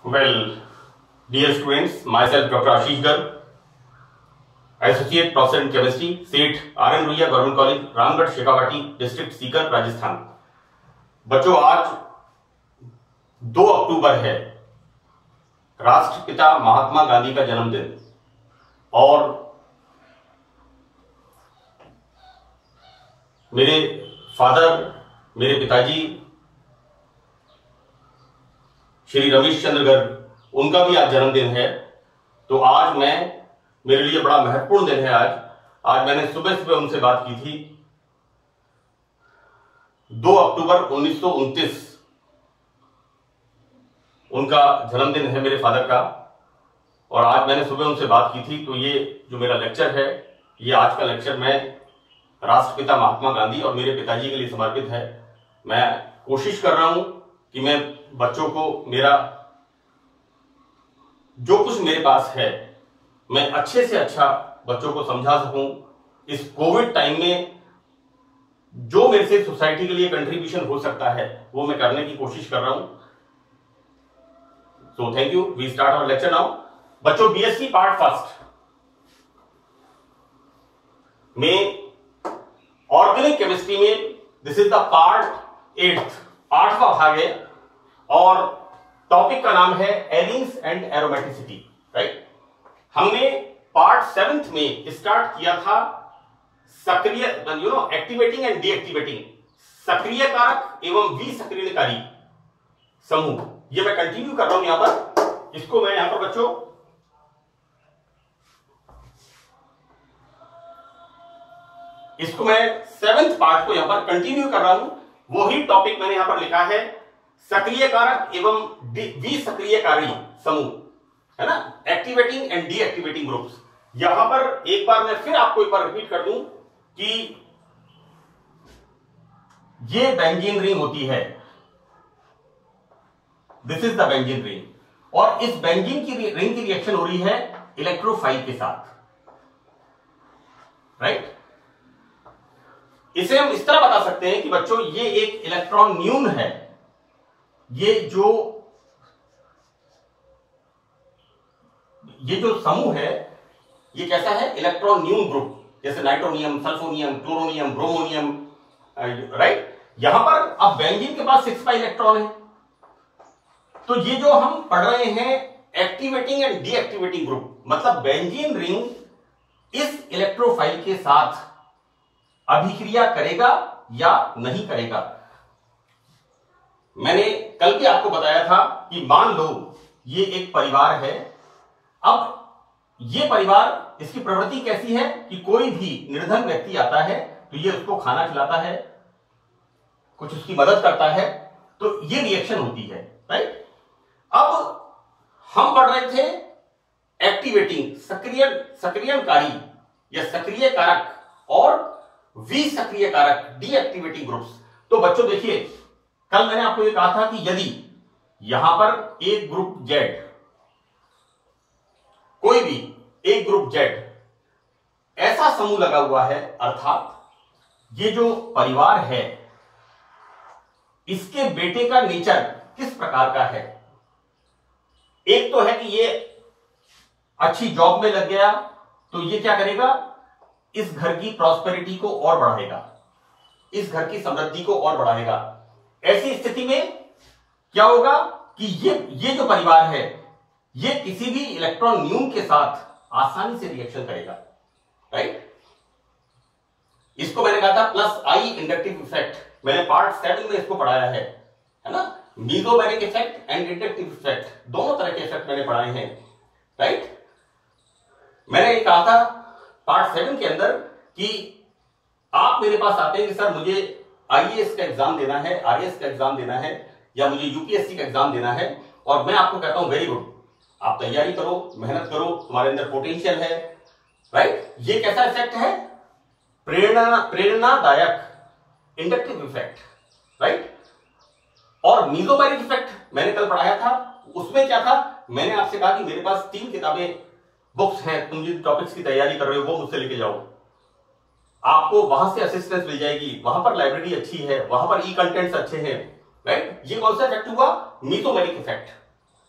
Well, dear students, myself Dr. Ashish Garg, Associate Professor in Chemistry, SET, R.N. Ruia Government College, Ramgarh Shekhawati, district Sikar, Rajasthan. बच्चों, आज 2 अक्टूबर है, राष्ट्रपिता महात्मा गांधी का जन्मदिन। और मेरे फादर, मेरे पिताजी श्री रमेश चंद्र गर्ग, उनका भी आज जन्मदिन है। तो आज मेरे लिए बड़ा महत्वपूर्ण दिन है। आज मैंने सुबह सुबह उनसे बात की थी। 2 अक्टूबर 1929 उनका जन्मदिन है मेरे फादर का। और आज मैंने सुबह उनसे बात की थी। तो ये जो मेरा लेक्चर है, ये आज का लेक्चर मैं राष्ट्रपिता महात्मा गांधी और मेरे पिताजी के लिए समर्पित है। मैं कोशिश कर रहा हूं कि मैं बच्चों को मेरा जो कुछ मेरे पास है, मैं अच्छे से अच्छा बच्चों को समझा सकूं। इस कोविड टाइम में जो मेरे से सोसाइटी के लिए कंट्रीब्यूशन हो सकता है, वो मैं करने की कोशिश कर रहा हूं। So thank you. We start our lecture now. बच्चों, बीएससी पार्ट फर्स्ट में ऑर्गेनिक केमिस्ट्री में दिस इज द पार्ट 8वां भाग है। और टॉपिक का नाम है एरिंग्स एंड एरोमेटिसिटी, राइट। हमने पार्ट 7 में स्टार्ट किया था सक्रिय एक्टिवेटिंग एंड डीएक्टिवेटिंग, सक्रिय कारक एवं विसक्रियकारी समूह। ये मैं कंटिन्यू कर रहा हूं यहां पर। इसको मैं यहां पर बच्चों मैं 7th पार्ट को यहां पर कंटिन्यू कर रहा हूं। वही टॉपिक मैंने यहां पर लिखा है, सक्रिय कारक एवं विसक्रियकारी समूह, है ना, एक्टिवेटिंग एंड डीएक्टिवेटिंग ग्रुप्स। यहां पर एक बार मैं फिर आपको एक बार रिपीट कर दूं कि ये बेंजीन रिंग होती है, this is the benzene ring. और इस बेंजीन की रिंग की रिएक्शन हो रही है इलेक्ट्रोफाइल के साथ, राइट। इसे हम इस तरह बता सकते हैं कि बच्चों, ये एक इलेक्ट्रॉन न्यून है। ये जो समूह है, ये कैसा है, इलेक्ट्रॉन न्यून ग्रुप, जैसे नाइट्रोनियम, सल्फोनियम, क्लोरोनियम, ब्रोमोनियम, राइट। यहां पर अब बेंजीन के पास 6 इलेक्ट्रॉन है। तो ये जो हम पढ़ रहे हैं एक्टिवेटिंग एंड डीएक्टिवेटिंग ग्रुप, मतलब बेंजीन रिंग इस इलेक्ट्रोफाइल के साथ अभिक्रिया करेगा या नहीं करेगा। मैंने कल भी आपको बताया था कि मान लो ये एक परिवार है। अब ये परिवार, इसकी प्रवृत्ति कैसी है कि कोई भी निर्धन व्यक्ति आता है तो ये उसको खाना खिलाता है, कुछ उसकी मदद करता है, तो ये रिएक्शन होती है, राइट। अब हम पढ़ रहे थे एक्टिवेटिंग, सक्रियणकारी या सक्रिय कारक और विसक्रिय कारक, डीएक्टिवेटिंग ग्रुप्स। तो बच्चों देखिए, कल मैंने आपको ये कहा था कि यदि यहां पर एक ग्रुप जेड, कोई भी एक ग्रुप जेड ऐसा समूह लगा हुआ है, अर्थात ये जो परिवार है, इसके बेटे का नेचर किस प्रकार का है। एक तो है कि ये अच्छी जॉब में लग गया, तो ये क्या करेगा, इस घर की प्रॉस्पेरिटी को और बढ़ाएगा, इस घर की समृद्धि को और बढ़ाएगा। ऐसी स्थिति में क्या होगा कि ये जो परिवार है, ये किसी भी इलेक्ट्रॉन न्यून के साथ आसानी से रिएक्शन करेगा, राइट। इसको मैंने कहा था प्लस आई इंडक्टिव इफेक्ट। मैंने पार्ट 7 में इसको पढ़ाया है ना। मीसोबैरिक इफेक्ट एंड इंडक्टिव इफेक्ट, दोनों तरह के इफेक्ट मैंने पढ़ाए हैं, राइट। मैंने ये कहा था पार्ट 7 के अंदर कि आप मेरे पास आते हैं कि सर मुझे आईएएस का एग्जाम देना है, आरएएस का एग्जाम देना है, या मुझे यूपीएससी का एग्जाम देना है। और मैं आपको कहता हूं वेरी गुड, आप तैयारी करो, मेहनत करो, तुम्हारे अंदर पोटेंशियल है, राइट। ये कैसा इफेक्ट है, प्रेरणादायक इंडक्टिव इफेक्ट, राइट। और मीसोबैरिक इफेक्ट मैंने कल पढ़ाया था। उसमें क्या था, मैंने आपसे कहा कि मेरे पास 3 किताबें, बुक्स हैं, तुम जिन टॉपिक्स की तैयारी कर रहे हो वो मुझसे लेके जाओ, आपको वहां से असिस्टेंस मिल जाएगी, वहां पर लाइब्रेरी अच्छी है, वहां पर ई कंटेंट्स अच्छे हैं, राइट। ये कौन सा इफेक्ट हुआ, मीसोबैरिक इफेक्ट,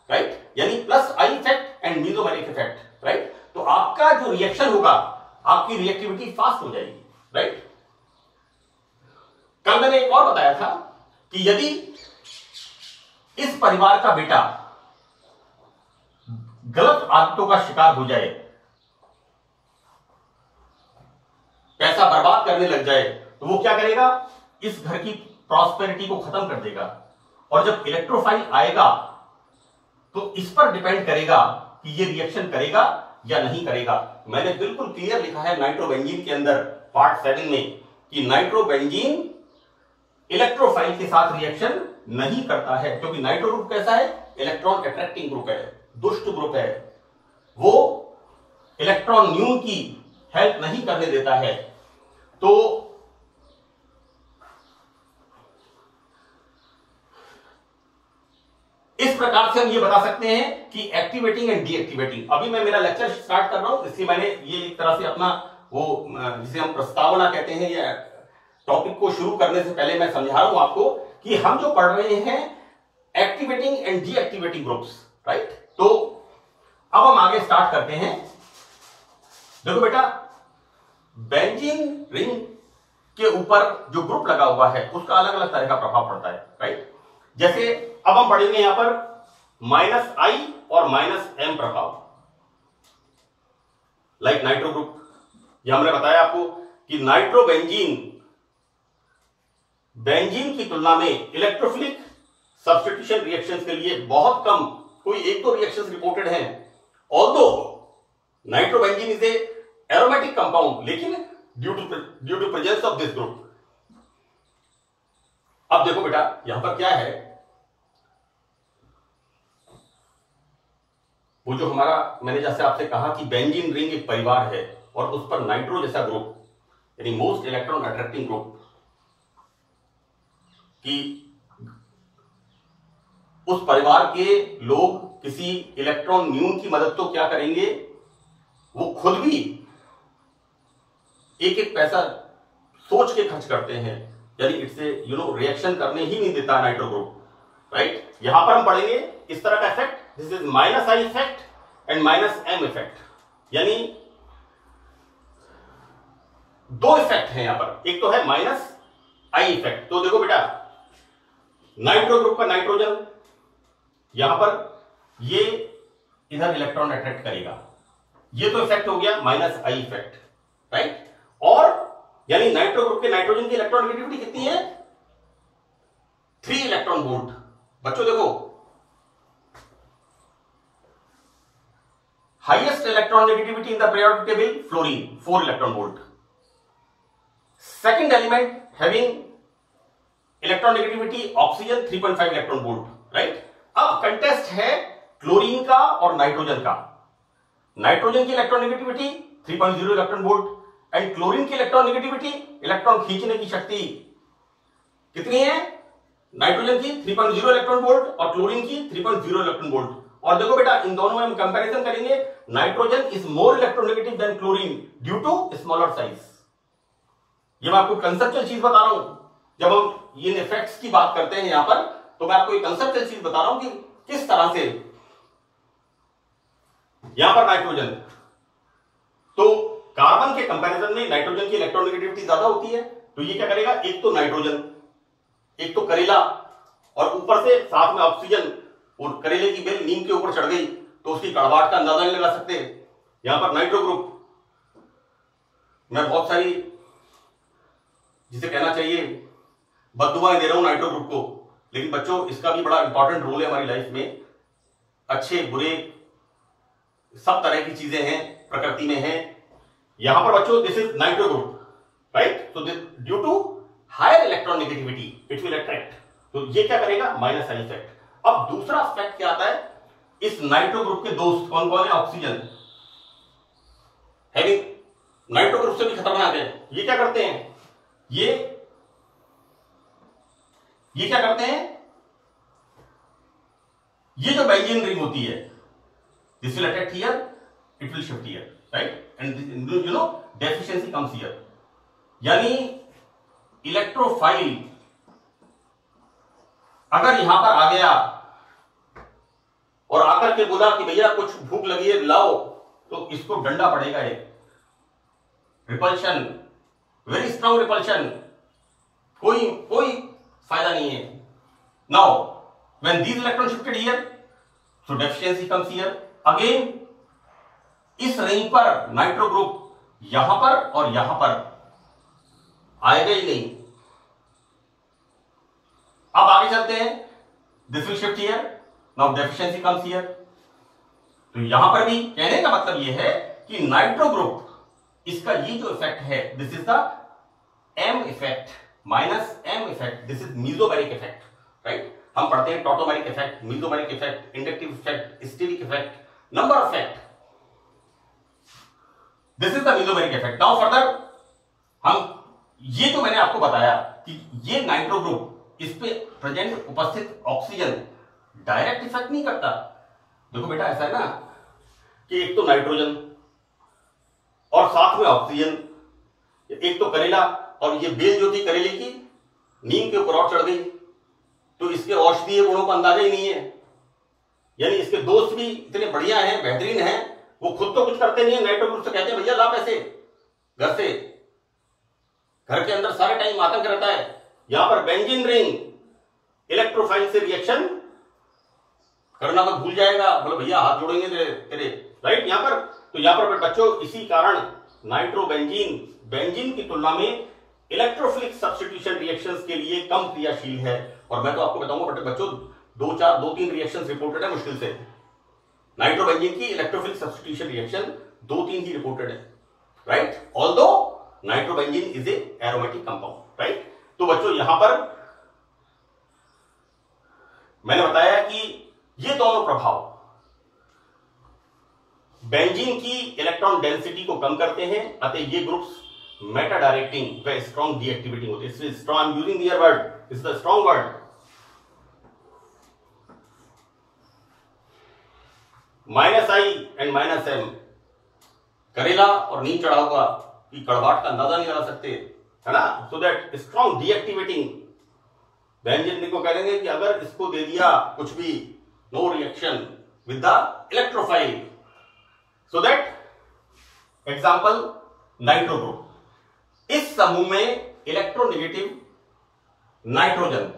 राइट, यानी plus I effect and mesomeric effect, right. तो आपका जो रिएक्शन होगा, आपकी रिएक्टिविटी फास्ट हो जाएगी, राइट। कल मैंने एक और बताया था कि यदि इस परिवार का बेटा गलत आदतों का शिकार हो जाए, पैसा बर्बाद करने लग जाए, तो वो क्या करेगा, इस घर की प्रॉस्पेरिटी को खत्म कर देगा। और जब इलेक्ट्रोफाइल आएगा तो इस पर डिपेंड करेगा कि ये रिएक्शन करेगा या नहीं करेगा। मैंने बिल्कुल क्लियर लिखा है नाइट्रोबेंजीन के अंदर पार्ट 7 में कि नाइट्रोबेंजीन इलेक्ट्रोफाइल के साथ रिएक्शन नहीं करता है, क्योंकि नाइट्रो ग्रुप कैसा है, इलेक्ट्रॉन अट्रैक्टिंग ग्रुप है, दुष्ट ग्रुप है, वो इलेक्ट्रॉन न्यून की हेल्प नहीं करने देता है। तो इस प्रकार से हम ये बता सकते हैं कि एक्टिवेटिंग एंड डीएक्टिवेटिंग। अभी मैं मेरा लेक्चर स्टार्ट कर रहा हूं, इसलिए मैंने ये एक तरह से अपना वो जिसे हम प्रस्तावना कहते हैं, या टॉपिक को शुरू करने से पहले मैं समझा रहा हूं आपको कि हम जो पढ़ रहे हैं activating and deactivating groups, right. तो अब हम आगे स्टार्ट करते हैं। देखो बेटा, बेंजीन रिंग के ऊपर जो ग्रुप लगा हुआ है उसका अलग अलग तरह का प्रभाव पड़ता है, राइट। जैसे अब हम पढ़ेंगे यहां पर -I और -M प्रभाव, लाइक नाइट्रो ग्रुप। यह हमने बताया आपको कि नाइट्रोबेंजीन बेंजीन की तुलना में इलेक्ट्रोफिलिक सब्स्टिट्यूशन रिएक्शंस के लिए बहुत कम, कोई एक दो रिएक्शंस रिपोर्टेड हैं। Although nitrobenzene is a aromatic compound, लेकिन due to presence of this group. अब देखो बेटा, यहां पर क्या है, वो जो हमारा, मैंने जैसे आपसे कहा कि बेंजीन रिंग एक परिवार है और उस पर नाइट्रो जैसा ग्रुप, यानी मोस्ट इलेक्ट्रॉन अट्रैक्टिंग ग्रुप, कि उस परिवार के लोग किसी इलेक्ट्रॉन न्यून की मदद तो क्या करेंगे, वो खुद भी एक एक पैसा सोच के खर्च करते हैं, यानी इससे रिएक्शन करने ही नहीं देता नाइट्रो ग्रुप, राइट। यहां पर हम पढ़ेंगे इस तरह का effect, this is -I effect and -M effect, यानी दो इफेक्ट हैं यहां पर। एक तो है -I इफेक्ट। तो देखो बेटा, नाइट्रो ग्रुप का नाइट्रोजन यहां पर ये इधर इलेक्ट्रॉन अट्रैक्ट करेगा, ये तो इफेक्ट हो गया -I इफेक्ट, राइट। और यानी नाइट्रो ग्रुप के नाइट्रोजन की इलेक्ट्रॉन नेगेटिविटी कितनी है, 3 इलेक्ट्रॉन वोल्ट। बच्चों देखो, highest electron negativity in the periodic table fluorine 4 electron volt. Second element having electron negativity oxygen 3.5 electron volt, right. अब कंटेस्ट है क्लोरीन का और नाइट्रोजन का। नाइट्रोजन की electron negativity 3.0 electron volt and chlorine की electron negativity, electron खींचने की शक्ति कितनी है, नाइट्रोजन की 3.0 इलेक्ट्रॉन वोल्ट और क्लोरीन की 3.0 इलेक्ट्रॉन वोल्ट। और देखो बेटा, इन दोनों में हम कंपैरिजन करेंगे, nitrogen is more electronegative than chlorine due to smaller size. ये मैं आपको कंसेप्चुअल चीज बता रहा हूं। जब हम इन इफेक्ट्स की बात करते हैं यहां पर, तो मैं आपको एक कंसेप्चुअल चीज बता रहा हूं कि किस तरह से यहां पर नाइट्रोजन, तो कार्बन के कंपैरिजन में नाइट्रोजन की इलेक्ट्रोनेगेटिविटी ज्यादा होती है। तो ये क्या करेगा, एक तो नाइट्रोजन, एक तो करेला, और ऊपर से साथ में ऑक्सीजन, और करेले की बेल नीम के ऊपर चढ़ गई तो उसकी कड़वाहट का अंदाजा नहीं लगा सकते। यहां पर नाइट्रो ग्रुप, मैं बहुत सारी, जिसे कहना चाहिए, बद्दुआएं दे रहा हूं नाइट्रो ग्रुप को, लेकिन बच्चों इसका भी बड़ा इंपॉर्टेंट रोल है हमारी लाइफ में। अच्छे बुरे सब तरह की चीजें हैं, प्रकृति में हैं। यहां पर बच्चों this is nitro group, right. तो due to higher electron negativity it will attract, तो ये क्या करेगा, -I इफेक्ट। अब दूसरा एस्पेक्ट क्या आता है, इस नाइट्रो ग्रुप के दोस्त कौन कौन है, ऑक्सीजन हैविंग, नाइट्रो ग्रुप से भी खतरनाक है। ये क्या करते हैं, ये क्या करते हैं, ये जो बेंजीन रिंग होती है, this will attract here, it will shift here, right, and deficiency comes here. यानी इलेक्ट्रोफाइल अगर यहां पर आ गया और आकर के बोला कि भैया कुछ भूख लगी है लाओ, तो इसको डंडा पड़ेगा। रिपल्शन, वेरी स्ट्रॉन्ग रिपल्शन, कोई फायदा नहीं है। Now when these electron shifted here, so deficiency comes here again. इस रेंज पर नाइट्रो ग्रुप यहां पर और यहां पर आएगा ही नहीं। अब आगे चलते हैं, this will shift here, now deficiency comes here. तो यहां पर भी कहने का मतलब यह है कि नाइट्रो ग्रुप, इसका ये जो इफेक्ट है, this is the M effect minus M effect, this is mesomeric effect, right. हम पढ़ते हैं tautomeric effect, mesomeric effect, inductive effect, steric effect, number effect. This is the mesomeric effect. Now further हम ये जो मैंने आपको बताया कि ये नाइट्रो ग्रुप, इस पे प्रेजेंट उपस्थित ऑक्सीजन डायरेक्ट इफेक्ट नहीं करता। देखो बेटा ऐसा है ना कि एक तो नाइट्रोजन और साथ में ऑक्सीजन, एक तो करेला, और ये बेल जो थी करेले की नीम के ऊपर और चढ़ गई, तो इसके औषधीय गुणों का अंदाजा ही नहीं है। यानी इसके दोस्त भी इतने बढ़िया हैं, बेहतरीन हैं, वो खुद तो कुछ करते नहीं है, नाइट्रो ग्रुप से कहते हैं भैया ला पैसे घर से, घर के अंदर सारे टाइम आतंक रहता है। यहां पर बेंजीन रिंग इलेक्ट्रोफाइल से रिएक्शन करना मत भूल जाएगा, बोले भैया हाथ जोड़ेंगे तेरे राइट। यहां पर तो यहां पर बच्चों इसी कारण नाइट्रोबेंजीन बेंजीन की तुलना में इलेक्ट्रोफिलिक सब्स्टिट्यूशन रिएक्शंस के लिए कम क्रियाशील है। और मैं तो आपको बताऊंगा बच्चों, 2-3 रिएक्शंस रिपोर्टेड है मुश्किल से। नाइट्रोबेंजीन की इलेक्ट्रोफिलिक सब्स्टिट्यूशन रिएक्शन 2-3 ही रिपोर्टेड है, right. Although nitrobenzene is a aromatic compound, right. तो बच्चों यहां पर मैंने बताया कि ये दोनों प्रभाव बेंजीन की इलेक्ट्रॉन डेंसिटी को कम करते हैं, अतः ये ग्रुप्स मेटा डायरेक्टिंग व स्ट्रॉन्ग डीएक्टिवेटिंग होते हैं। Strong, I am using their word, is the strong word. -I and -M, करेला और नीम चढ़ा हुआ की कड़वाहट का अंदाजा नहीं लगा सकते, है ना। So that strong deactivating benzene को कहेंगे कि अगर इसको दे दिया कुछ भी, no reaction with the electrophile, so that example nitro group, इस समूह में electronegative nitrogen,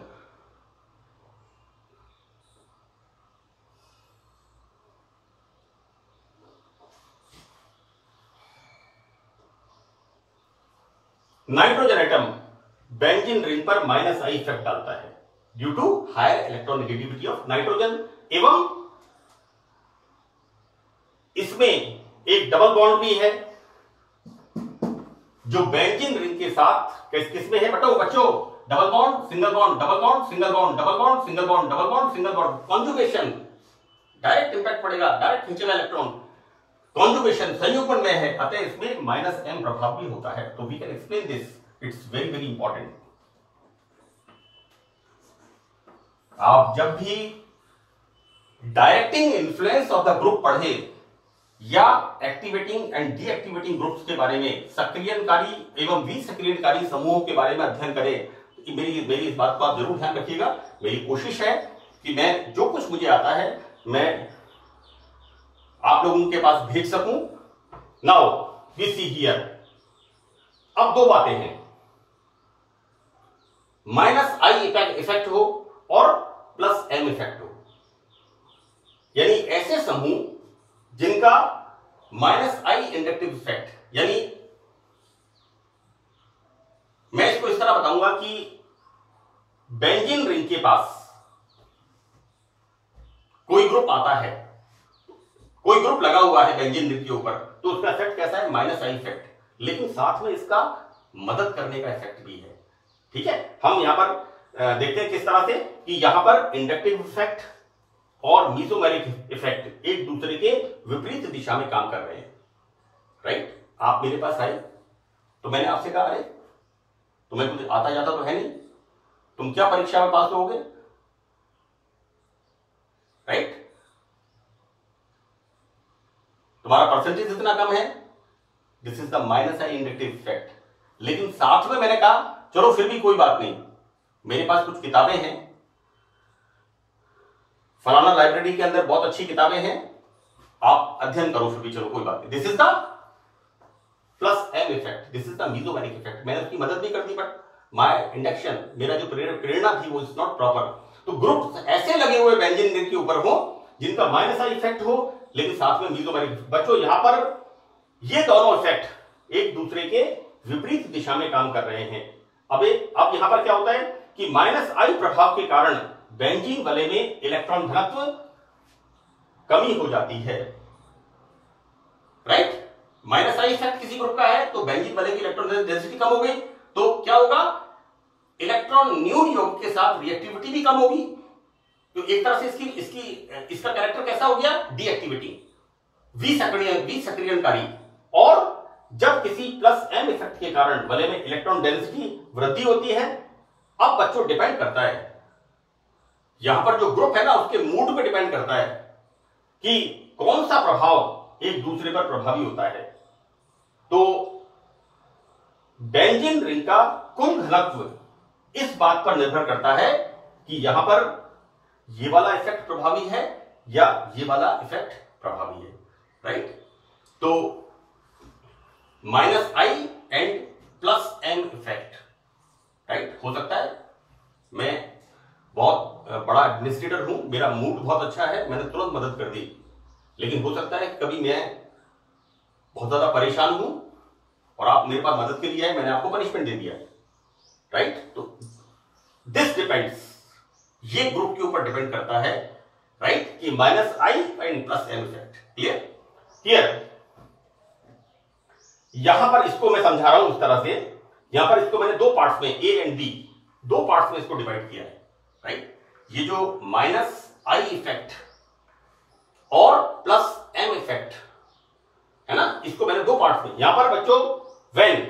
nitrogen atom benzene ring पर -I इफेक्ट डालता है due to higher electronegativity of nitrogen, एवं इसमें एक डबल बॉन्ड भी है जो बेंजीन रिंग के साथ किसमें है बच्चों, double bond single bond, double bond single bond, double bond single bond, double bond single bond, conjugation, direct impact पड़ेगा, डायरेक्ट खींचेगा इलेक्ट्रॉन, कॉन्जुगेशन संयुग्मन में है, अतः इसमें -M प्रभाव भी होता है। तो we can explain this, it's very very important. आप जब भी directing influence of the group पढ़े या एक्टिवेटिंग एंड डीएक्टिवेटिंग ग्रुप्स के बारे में, सक्रियणकारी एवं विसक्रियणकारी समूहों के बारे में अध्ययन करें, मेरी इस बात को आप जरूर ध्यान रखिएगा। मेरी कोशिश है कि मैं जो कुछ मुझे आता है मैं आप लोगों के पास भेज सकूं। नाउ वी सी हियर, अब दो बातें हैं, -I इफेक्ट हो और +M इफेक्ट हो, यानी ऐसे समूह जिनका -I इंडक्टिव इफेक्ट, यानी मैं इसको इस तरह बताऊंगा कि बेंजीन रिंग के पास कोई ग्रुप आता है, कोई ग्रुप लगा हुआ है बेंजीन रिंग के ऊपर, तो उसका इफेक्ट कैसा है, -I इफेक्ट, लेकिन साथ में इसका मदद करने का इफेक्ट भी है। ठीक है, हम यहां पर देखते हैं किस तरह से कि यहां पर इंडक्टिव इफेक्ट और मीसोमेरिक इफेक्ट एक दूसरे के विपरीत दिशा में काम कर रहे हैं, राइट। आप मेरे पास आए तो मैंने आपसे कहा अरे तुम्हें कुछ आता जाता तो है नहीं, तुम क्या परीक्षा में पास होगे, राइट, तुम्हारा परसेंटेज इतना कम है, this is the -I inductive effect. लेकिन साथ में मैंने कहा चलो फिर भी कोई बात नहीं, मेरे पास कुछ किताबें हैं, फलाना लाइब्रेरी के अंदर बहुत अच्छी किताबें हैं, आप अध्ययन करो, फिर भी चलो कोई बात नहीं। This is the plus M effect, this is the mesomeric effect. मैंने उसकी मदद भी कर दी, बट माय इंडक्शन, मेरा जो प्रेरणा थी वो इज नॉट प्रॉपर। तो ग्रुप ऐसे लगे हुए बेंजीन रिंग के ऊपर हो जिनका माइनस आई इफेक्ट हो, लेकिन साथ में मीजोमैनिक। बच्चों यहां पर ये दोनों इफेक्ट एक दूसरे के विपरीत दिशा में काम कर रहे हैं। अब यहां पर क्या होता है कि माइनस आई प्रभाव के कारण बेंजीन वलय में इलेक्ट्रॉन घनत्व कमी हो जाती है, राइट। माइनस आई इफेक्ट किसी ग्रुप का है तो बेंजीन वलय की इलेक्ट्रॉन डेंसिटी कम हो गई, तो क्या होगा, इलेक्ट्रॉन न्यून योग के साथ रिएक्टिविटी भी कम होगी। तो एक तरह से इसका कैरेक्टर कैसा हो गया, डीएक्टिविटी, विसक्रियणकारी। और जब किसी प्लस एम इफेक्ट के कारण वलय में इलेक्ट्रॉन डेंसिटी वृद्धि होती है, अब बच्चों डिपेंड करता है, यहां पर जो ग्रुप है ना उसके मूड पे डिपेंड करता है कि कौन सा प्रभाव एक दूसरे पर प्रभावी होता है। तो बेंजीन रिंग का कुल घनत्व इस बात पर निर्भर करता है कि यहां पर ये वाला इफेक्ट प्रभावी है या ये वाला इफेक्ट प्रभावी है, राइट। तो minus I and plus M effect, right, हो सकता है मैं बहुत बड़ा एडमिनिस्ट्रेटर हूं, मेरा मूड बहुत अच्छा है, मैंने तुरंत मदद कर दी, लेकिन हो सकता है कि कभी मैं बहुत ज्यादा परेशान हूं और आप मेरे पास मदद के लिए आए, मैंने आपको पनिशमेंट दे दिया, राइट। तो दिस डिपेंड्स, ये ग्रुप के ऊपर डिपेंड करता है, राइट, कि minus I and plus M effect. Clear. यहां पर इसको मैं समझा रहा हूं उस तरह से, यहां पर इसको मैंने दो पार्ट्स में, ए एंड बी, दो पार्ट्स में इसको डिवाइड किया है, राइट। ये जो माइनस आई इफेक्ट और प्लस एम इफेक्ट है ना, इसको मैंने दो पार्ट्स में, यहां पर बच्चों when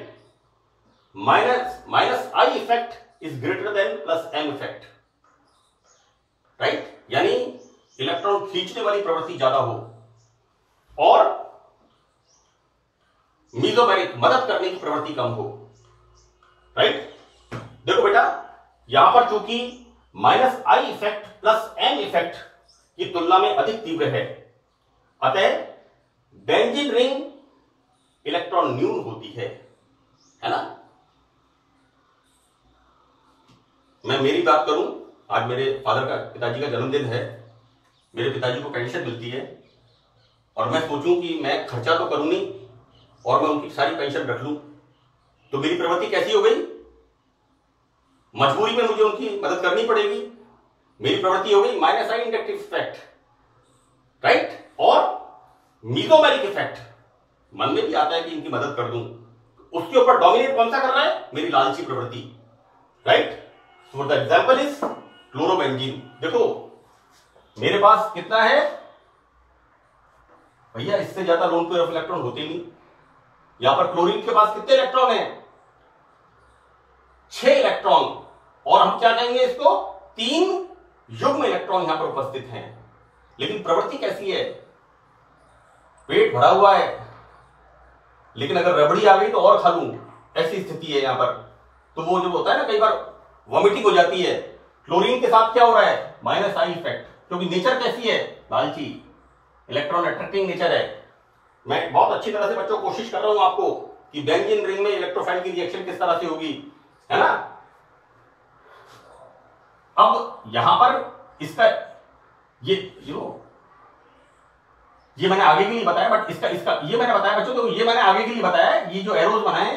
minus I effect is greater than plus M effect, right, यानी इलेक्ट्रॉन खींचने वाली प्रवृत्ति ज्यादा हो और मीजोमैनिक मदद करने की प्रवृत्ति कम हो, राइट। देखो बेटा, यहां पर चूंकि minus I effect plus M effect की तुलना में अधिक तीव्र है, अतः बेंजीन रिंग इलेक्ट्रॉन न्यून होती है ना। मैं मेरी बात करूं, आज मेरे फादर का, पिताजी का जन्मदिन है, मेरे पिताजी को पेंशन मिलती है और मैं सोचूं कि मैं खर्चा तो करूं नहीं और मैं उनकी सारी पेंशन रख लूं, तो मेरी प्रवृत्ति कैसी हो गई, मजबूरी में मुझे उनकी मदद करनी पड़ेगी, मेरी प्रवृत्ति हो गई माइनस आई इंडक्टिव इफेक्ट, राइट। और मीजोमैनिक इफेक्ट मन में भी आता है कि इनकी मदद कर दूं, उसके ऊपर डोमिनेट कौन सा कर रहा है, मेरी लालची प्रवृत्ति, right. So the example is chlorobenzene. देखो मेरे पास कितना है भैया, इससे ज्यादा लोन पेयर ऑफ इलेक्ट्रॉन होते नहीं। यहां पर क्लोरीन के पास कितने इलेक्ट्रॉन हैं, 6 इलेक्ट्रॉन, और हम क्या कहेंगे इसको, 3 युग्म इलेक्ट्रॉन यहां पर उपस्थित हैं। लेकिन प्रवृत्ति कैसी है, पेट भरा हुआ है लेकिन अगर रबड़ी आ गई तो और खा लूं, ऐसी स्थिति है यहां पर। तो वो जो होता है ना, कई बार वॉमिटिंग हो जाती है। क्लोरीन के साथ क्या हो रहा है, माइनस आई इफेक्ट, क्योंकि नेचर कैसी है, लालची, इलेक्ट्रॉन अट्रैक्टिंग नेचर है। मैं बहुत अच्छी तरह से बच्चों कोशिश कर रहा हूं आपको कि बेंजीन रिंग में इलेक्ट्रोफाइल की रिएक्शन किस तरह से होगी, है ना। अब यहां पर इसका ये मैंने आगे के लिए बताया, बट इसका ये मैंने बताया बच्चों, तो ये मैंने आगे के लिए बताया, ये जो एरोज बनाए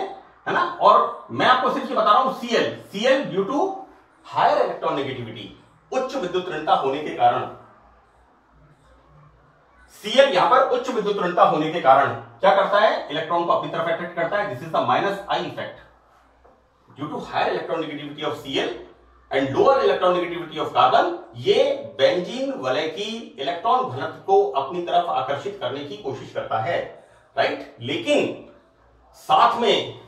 है ना। और मैं आपको सिर्फ ये बता रहा हूं, CL due to higher electron negativity, उच्च विद्युत ऋणता होने के कारण, सीएल यहां पर उच्च विद्युत ऋणता होने के कारण क्या करता है, इलेक्ट्रॉन को अपनी तरफ अट्रैक्ट करता है। This is the minus I effect due to higher electron negativity of CL and lower electron negativity of carbon. ये बेंजीन वलय की इलेक्ट्रॉन घनत्व को अपनी तरफ आकर्षित करने की कोशिश करता है, राइट। लेकिन साथ में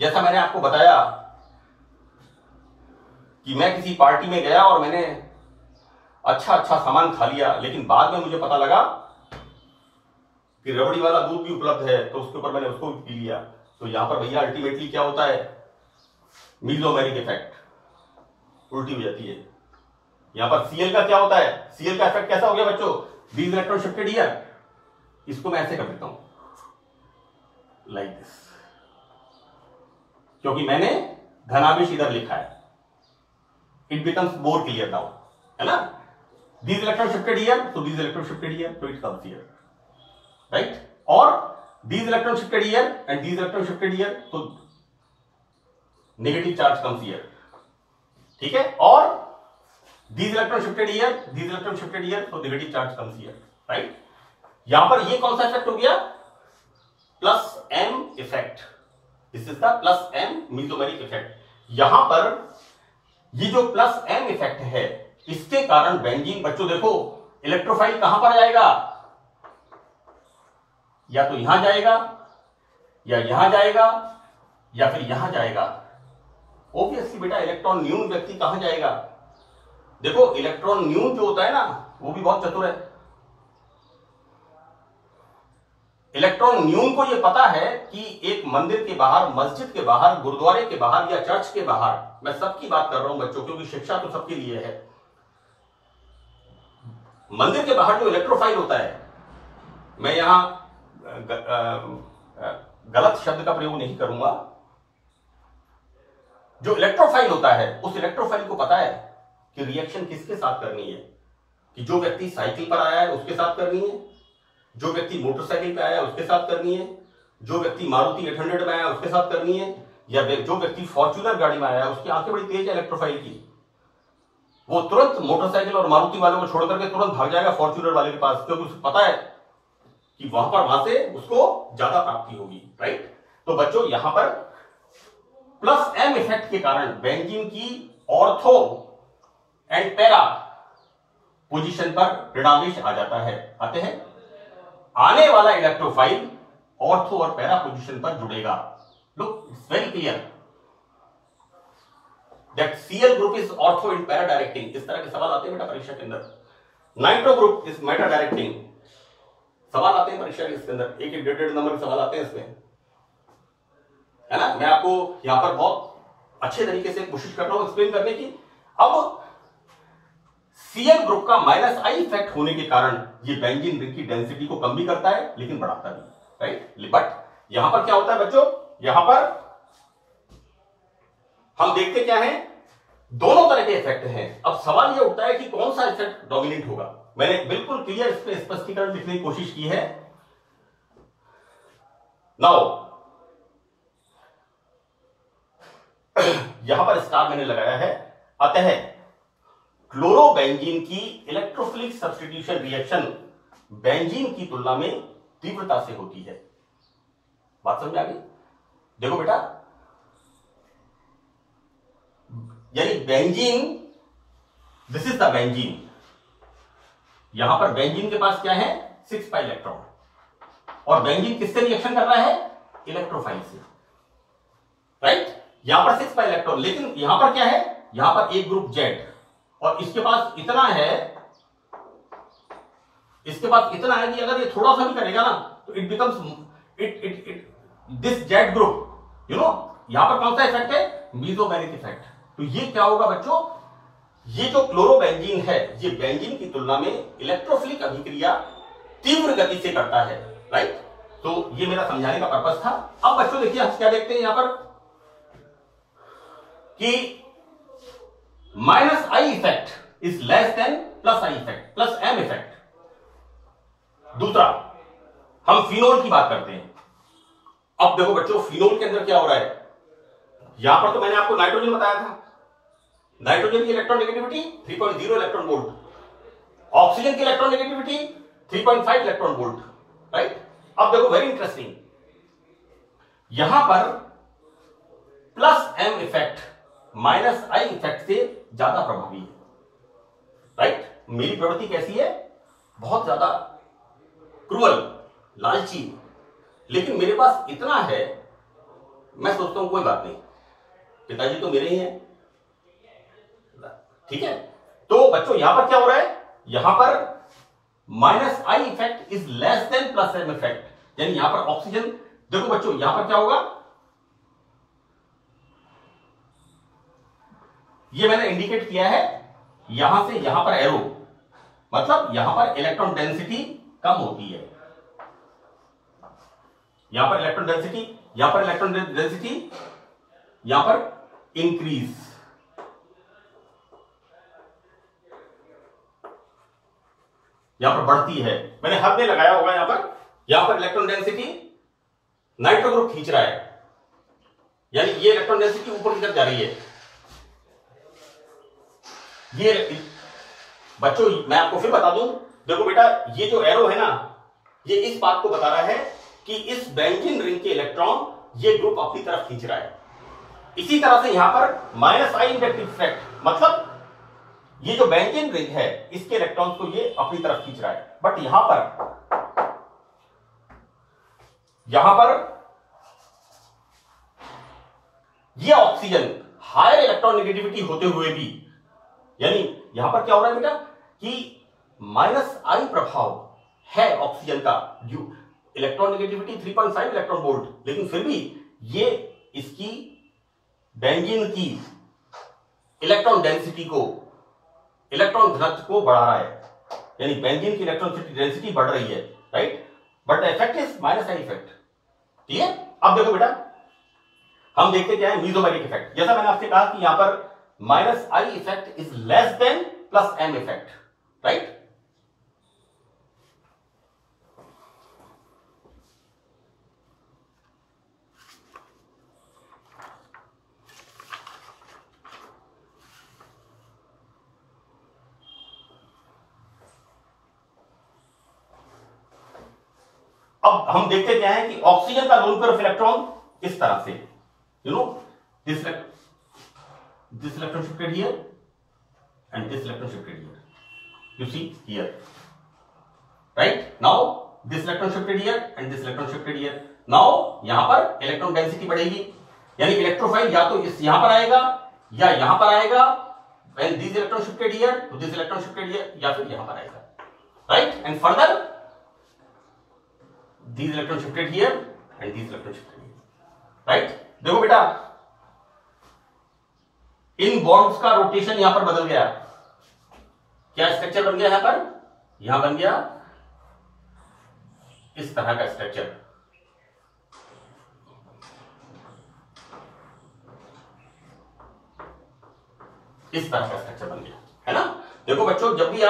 जैसा मैंने आपको बताया कि मैं किसी पार्टी में गया और मैंने अच्छा सामान खा लिया, लेकिन बाद में मुझे पता लगा कि रबड़ी वाला दूध भी उपलब्ध है, तो उसके ऊपर मैंने उसको भी पी लिया। तो यहां पर भैया अल्टीमेटली क्या होता है, मीजोमैनिक इफेक्ट, उल्टी हो जाती है, यहां पर Cl का क्या होता है, Cl का इफेक्ट कैसा हो गया बच्चों, these इलेक्ट्रॉन शिफ्टेड हियर। इसको मैं ऐसे कर देता हूं लाइक दिस, क्योंकि मैंने धनावेश इधर लिखा है, it becomes more clear now, है ना। these electron shifted here, so these electron shifted here, so it comes here, right? और these electron shifted here and these electron shifted here, so negative charge comes here, ठीक है। और these electron shifted here, these electron shifted here, so negative charge comes here, right. यहां पर ये कौन सा effect हो गया, plus M effect, this is the plus M mesomeric effect. यहां पर ये जो प्लस एम इफेक्ट है, इसके कारण बेंजीन बच्चों देखो इलेक्ट्रोफाइल कहां पर जाएगा, या तो यहां जाएगा, या यहां जाएगा, या फिर यहां जाएगा। ऑब्वियसली बेटा इलेक्ट्रॉन न्यून व्यक्ति कहां जाएगा, देखो इलेक्ट्रॉन न्यून जो होता है ना वो भी बहुत चतुर है। इलेक्ट्रॉन न्यून को यह पता है कि एक मंदिर के बाहर, मस्जिद के बाहर, गुरुद्वारे के बाहर या चर्च के बाहर, मैं सबकी बात कर रहा हूं बच्चों क्योंकि शिक्षा तो सबके लिए है। मंदिर के बाहर जो इलेक्ट्रोफाइल होता है, मैं यहां गलत शब्द का प्रयोग नहीं करूंगा, जो इलेक्ट्रोफाइल होता है उस इलेक्ट्रोफाइल को पता है कि रिएक्शन किसके साथ करनी है, कि जो व्यक्ति साइकिल पर आया है उसके साथ करनी है, जो व्यक्ति मोटरसाइकिल पे आया है उसके साथ करनी है, जो व्यक्ति मारुति 800 में आया उसके साथ करनी है, या जो व्यक्ति फॉर्च्यूनर गाड़ी में आया है उसकी आंखें बड़ी तेज है इलेक्ट्रोफाइल की, वो तुरंत मोटरसाइकिल और मारुति वालों को छोड़ करके तुरंत भाग जाएगा फॉर्च्यूनर वाले के पास, क्योंकि उसको पता है कि वहां से उसको ज्यादा प्राप्ति होगी, राइट। तो बच्चों यहां पर प्लस एम इफेक्ट के कारण बेंजीन की ऑर्थो एंड पैरा पोजीशन पर ऋणावेश आ जाता है, आते हैं। आने वाला इलेक्ट्रोफाइल ऑर्थो और पैरा पोजीशन पर जुड़ेगा। Look it's very clear that Cl group is ortho in para directing. इस तरह के सवाल आते हैं बेटा परीक्षा के अंदर। Nitro group is Meta directing, सवाल आते हैं परीक्षा के इसके अंदर, एक 1.5 नंबर के सवाल आते हैं इसमें, है ना। मैं आपको यहां पर बहुत अच्छे तरीके से कोशिश कर रहा हूं एक्सप्लेन करने की। अब Cl ग्रुप का -I इफेक्ट होने के कारण ये बेंजीन रिंग की डेंसिटी को कम भी करता है लेकिन बढ़ाता भी, राइट। बट यहां पर क्या होता है बच्चों, यहां पर हम देखते क्या है, दोनों तरह के इफेक्ट हैं। अब सवाल यह उठता है कि कौन सा इफेक्ट डोमिनेट होगा। मैंने बिल्कुल क्लियर इस पर स्पष्टीकरण लिखने की कोशिश की है। नाउ यहां पर स्टार मैंने लगाया है, अतः क्लोरोबेंजीन की इलेक्ट्रोफिलिक सब्स्टिट्यूशन रिएक्शन बेंजीन की तुलना में तीव्रता से होती है। बात समझ आ गई। देखो बेटा, यानी benzene, this is the benzene, यहां पर बेंजीन के पास क्या है 6 पाई इलेक्ट्रॉन, और बेंजीन किससे रिएक्शन कर रहा है, इलेक्ट्रोफाइल से, राइट। यहां पर 6 पाई इलेक्ट्रॉन, लेकिन यहां पर क्या है, यहां पर एक ग्रुप जेड, और इसके पास इतना है, इसके पास इतना है कि अगर ये थोड़ा सा भी करेगा ना तो it becomes this Z group, you know. यहां पर कौन सा इफेक्ट है, मीसोमेरिक इफेक्ट। तो ये क्या होगा बच्चों, ये जो क्लोरोबेंजीन है ये बेंजीन की तुलना में इलेक्ट्रोफिलिक अभिक्रिया तीव्र गति से करता है, राइट। तो ये मेरा समझाने का पर्पस था। अब बच्चों देखिए हम क्या देखते हैं यहां पर कि -I effect is less then +I effect, +M effect. दूसरा हम फिनोल की बात करते हैं। अब देखो बच्चों फिनोल के अंदर क्या हो रहा है, यहां पर तो मैंने आपको नाइट्रोजन बताया था, नाइट्रोजन की electron negativity 3.0 electron volt, oxygen की electron negativity 3.5 electron volt, right. अब देखो वेरी इंटरेस्टिंग, यहां पर +M इफेक्ट -I इफेक्ट से ज्यादा प्रभावी है, राइट। मेरी प्रवृत्ति कैसी है, बहुत ज्यादा क्रूअल, लालची, लेकिन मेरे पास इतना है, मैं सोचता हूं कोई बात नहीं, पिताजी तो मेरे ही हैं, ठीक है। तो बच्चों यहां पर क्या हो रहा है, यहां पर -I effect is less then +M effect, यानी यहां पर ऑक्सीजन, देखो बच्चों यहां पर क्या होगा, ये मैंने इंडिकेट किया है, यहां से यहां पर एरो, मतलब यहां पर इलेक्ट्रॉन डेंसिटी कम होती है, यहां पर इलेक्ट्रॉन डेंसिटी, यहां पर इलेक्ट्रॉन डेंसिटी यहां पर इंक्रीज, यहां पर बढ़ती है। मैंने हद में लगाया होगा यहां पर इलेक्ट्रॉन डेंसिटी नाइट्रो ग्रुप खींच रहा है, यानी ये इलेक्ट्रॉन डेंसिटी ऊपर की तरफ जा रही है। ये बच्चों मैं आपको फिर बता दूं, देखो बेटा ये जो एरो है ना, ये इस बात को बता रहा है कि इस बेंजीन रिंग के इलेक्ट्रॉन ये ग्रुप अपनी तरफ खींच रहा है। इसी तरह से यहां पर माइनस आई इंडक्टिव इफेक्ट, मतलब ये जो बेंजीन रिंग है इसके इलेक्ट्रॉन्स को ये अपनी तरफ खींच रहा है। बट यहां पर ये ऑक्सीजन हायर इलेक्ट्रॉन नेगेटिविटी होते हुए भी, यानी यहां पर क्या हो रहा है बेटा कि माइनस आई प्रभाव है ऑक्सीजन का, इलेक्ट्रॉन नेगेटिविटी 3.5 इलेक्ट्रॉन वोल्ट, लेकिन फिर भी ये इसकी बेंजीन की इलेक्ट्रॉन डेंसिटी को, इलेक्ट्रॉन घनत्व को बढ़ा रहा है, यानी बेंजीन की इलेक्ट्रॉन डेंसिटी बढ़ रही है, right. But the effect is minus I effect, ठीक है। अब देखो बेटा हम देखते क्या है मीसोमेरिक इफेक्ट। जैसा मैंने आपसे कहा कि यहां पर minus I effect is less than plus M effect, right. अब हम देखते क्या है कि ऑक्सीजन का लोन पेयर ऑफ इलेक्ट्रॉन इस तरह से, you know this electron shifted here and this electron shifted here, you see here, right? Now this electron shifted here and this electron shifted here. Now यहां पर electron density बढ़ेगी, यानी electrophile या तो यहां पर आएगा या यहां पर आएगा, when these electron shifted here तो this electron shifted here, या फिर यहां पर आएगा, right? And further these electron shifted here and these electron shifted here, right? देखो बेटा इन बॉन्ड्स का रोटेशन यहां पर बदल गया, क्या स्ट्रक्चर बन गया यहां पर, यहां बन गया इस तरह का स्ट्रक्चर, इस तरह का स्ट्रक्चर बन गया, है ना। देखो बच्चों जब भी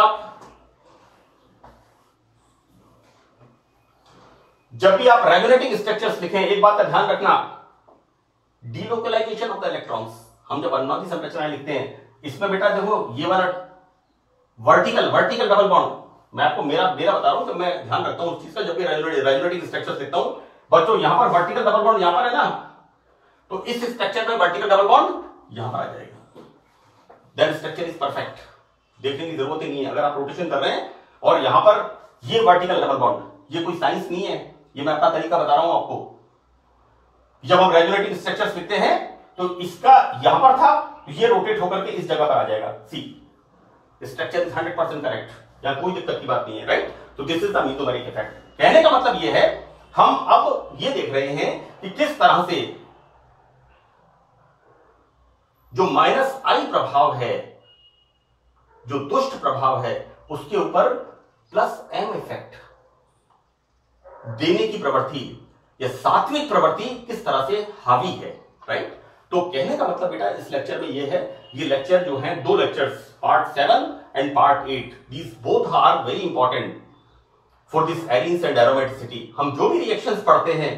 आप रेजोनेटिंग स्ट्रक्चर्स लिखें, एक बात का ध्यान रखना, डीलोकलाइजेशन ऑफ द इलेक्ट्रॉन्स, हम जब अनुनादी संरचनाएं लिखते हैं इसमें बेटा देखो ये वाला वर्टिकल डबल बॉन्ड, मैं आपको मेरा बता रहा हूं, तो मैं ध्यान रखता हूं उस चीज का जब भी रेजोनेटिंग स्ट्रक्चर्स लिखता हूं। बच्चों यहां पर वर्टिकल डबल बॉन्ड यहां पर है ना, तो इस स्ट्रक्चर में वर्टिकल डबल बॉन्ड यहां पर आ जाएगा, देन स्ट्रक्चर इज परफेक्ट, देखने की जरूरत ही नहीं है। अगर आप रोटेशन कर रहे हैं और यहां पर ये वर्टिकल डबल बॉन्ड, ये कोई साइंस नहीं है, ये मैं अपना तरीका बता रहा हूं आपको। जब हम रेजोनेटिंग स्ट्रक्चर्स लिखते हैं तो इसका यहां पर था, तो ये रोटेट होकर के इस जगह पर आ जाएगा, सी स्ट्रक्चर इज 100% करेक्ट, यहां कोई दिक्कत की बात नहीं है, राइट। तो दिस इज द मीसोमेरिक इफेक्ट। कहने का मतलब ये है, हम अब ये देख रहे हैं कि किस तरह से जो माइनस आई प्रभाव है, जो दुष्ट प्रभाव है, उसके ऊपर प्लस एम इफेक्ट देने की प्रवृत्ति या सात्विक प्रवृत्ति किस तरह से हावी है, राइट। तो कहने का मतलब बेटा इस लेक्चर में ये है, ये लेक्चर जो है दो lectures, part 7 and part 8, these both are very important for this arenes and aromaticity. हम जो भी रिएक्शंस पढ़ते हैं,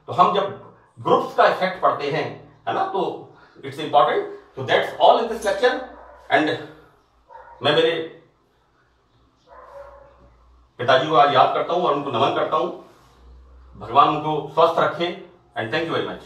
तो हम जब ग्रुप्स का इफेक्ट पढ़ते हैं, है ना, तो इट्स इंपॉर्टेंट। तो that's all in this lecture, and मैं मेरे पिताजी को आज याद करता हूं और उनको नमन करता हूं। भगवान उनको स्वस्थ रखे, and thank you very much.